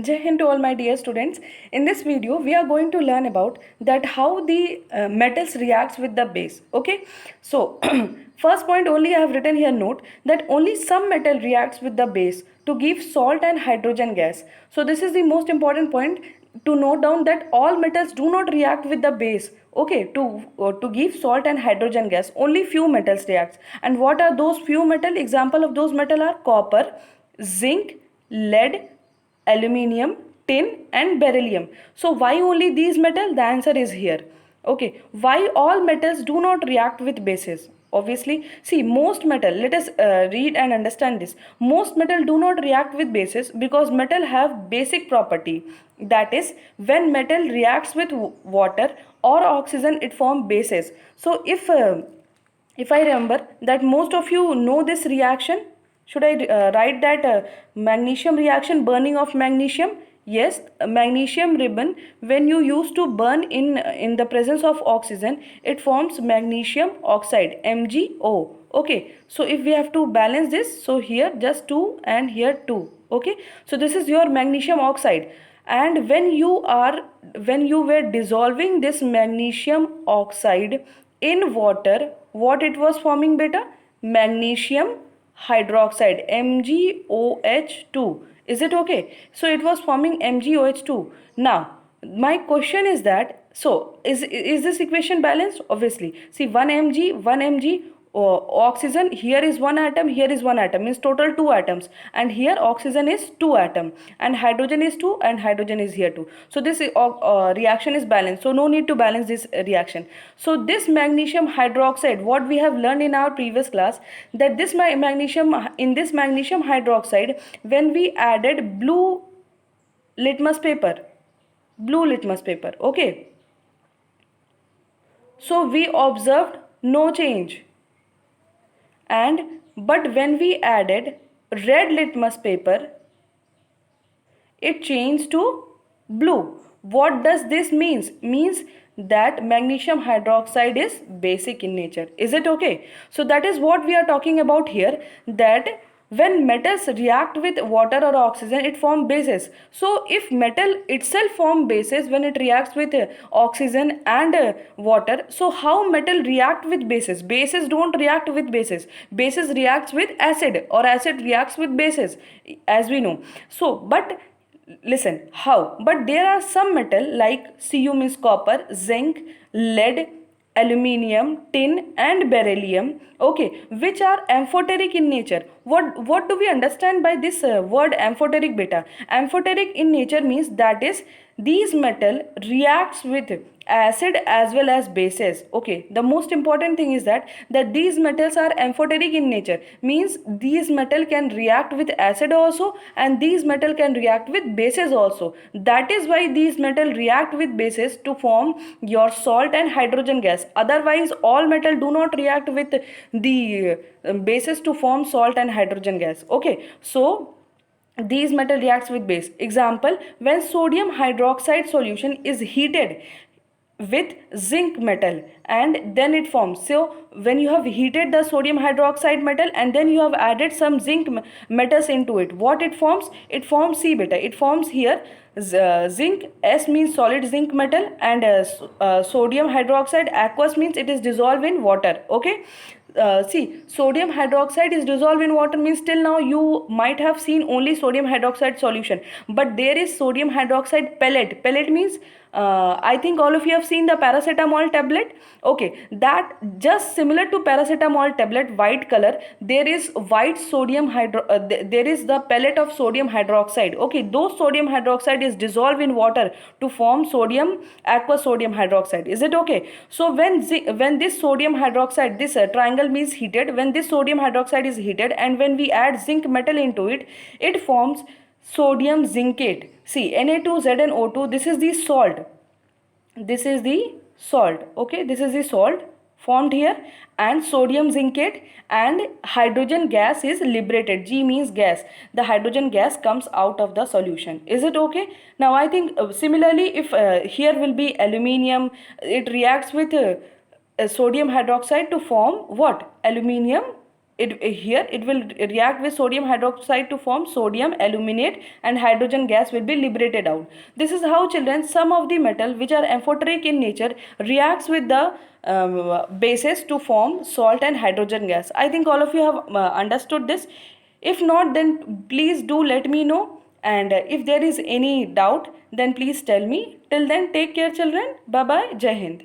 Jai Hind to all my dear students. In this video, we are going to learn about that how the metals reacts with the base. Okay, so first point only I have written here note that only some metal reacts with the base to give salt and hydrogen gas. So this is the most important point to note down that all metals do not react with the base. Okay, to give salt and hydrogen gas, only few metals reacts. And what are those few metal? Example of those metal are copper, zinc, lead, aluminium, tin and beryllium. So why only these metals? The answer is here. Okay, why all metals do not react with bases? Obviously, see, most metal, let us read and understand this. Most metal do not react with bases because metal have basic property, that is, when metal reacts with water or oxygen, it form bases. So if I remember that most of you know this reaction, should I write that magnesium reaction, burning of magnesium? Yes, magnesium ribbon, when you used to burn in the presence of oxygen, it forms magnesium oxide, MgO. Okay, so if we have to balance this, so here just 2 and here 2. Okay, so this is your magnesium oxide. And when you were dissolving this magnesium oxide in water, what it was forming, beta? Magnesium hydroxide, MgOH2. Is it okay? So it was forming MgOH2. Now my question is that, so is this equation balanced? Obviously, see, 1 mg 1 mg oxygen, here is one atom, here is one atom, means total two atoms, and here oxygen is two atom, and hydrogen is 2 and hydrogen is here 2. So this reaction is balanced, so no need to balance this reaction. So this magnesium hydroxide, what we have learned in our previous class, that this magnesium, in this magnesium hydroxide, when we added litmus paper blue litmus paper, okay, so we observed no change. And but when we added red litmus paper, it changed to blue. What does this means? Means that magnesium hydroxide is basic in nature. Is it okay? So that is what we are talking about here, that when metals react with water or oxygen, it form bases. So if metal itself form bases when it reacts with oxygen and water, so how metal react with bases? Bases don't react with bases. Bases reacts with acid, or acid reacts with bases, as we know. So but listen how. But there are some metal like Cu, means copper, zinc, lead, aluminium, tin and beryllium, okay, which are amphoteric in nature. What do we understand by this word amphoteric, beta? Amphoteric in nature means that is, these metal reacts with acid as well as bases. Okay, the most important thing is that these metals are amphoteric in nature, means these metal can react with acid also, and these metal can react with bases also. That is why these metal react with bases to form your salt and hydrogen gas. Otherwise all metal do not react with the bases to form salt and hydrogen gas. Okay, so these metal reacts with base. Example, when sodium hydroxide solution is heated with zinc metal and then it forms. So when you have heated the sodium hydroxide metal and then you have added some zinc metals into it, what it forms? It forms C, beta. It forms here zinc. S means solid zinc metal, and sodium hydroxide aqueous means it is dissolved in water. Okay, see, sodium hydroxide is dissolved in water, means till now you might have seen only sodium hydroxide solution, but there is sodium hydroxide pellet. Pellet means I think all of you have seen the paracetamol tablet. Okay, that just similar to paracetamol tablet, white color, there is white sodium there is the pellet of sodium hydroxide. Okay, those sodium hydroxide is dissolved in water to form sodium, aqueous sodium hydroxide. Is it okay? So when this sodium hydroxide, this triangle means heated, when this sodium hydroxide is heated and when we add zinc metal into it, it forms sodium zincate. See, Na2ZnO2, this is the salt. This is the salt. Okay, this is the salt formed here, and sodium zincate, and hydrogen gas is liberated. G means gas. The hydrogen gas comes out of the solution. Is it okay? Now I think similarly, if here will be aluminium, it reacts with sodium hydroxide to form what? Aluminium here it will react with sodium hydroxide to form sodium aluminate, and hydrogen gas will be liberated out. This is how, children, some of the metal which are amphoteric in nature reacts with the bases to form salt and hydrogen gas. I think all of you have understood this. If not, then please do let me know, and if there is any doubt, then please tell me. Till then, take care, children. Bye bye. Jai Hind.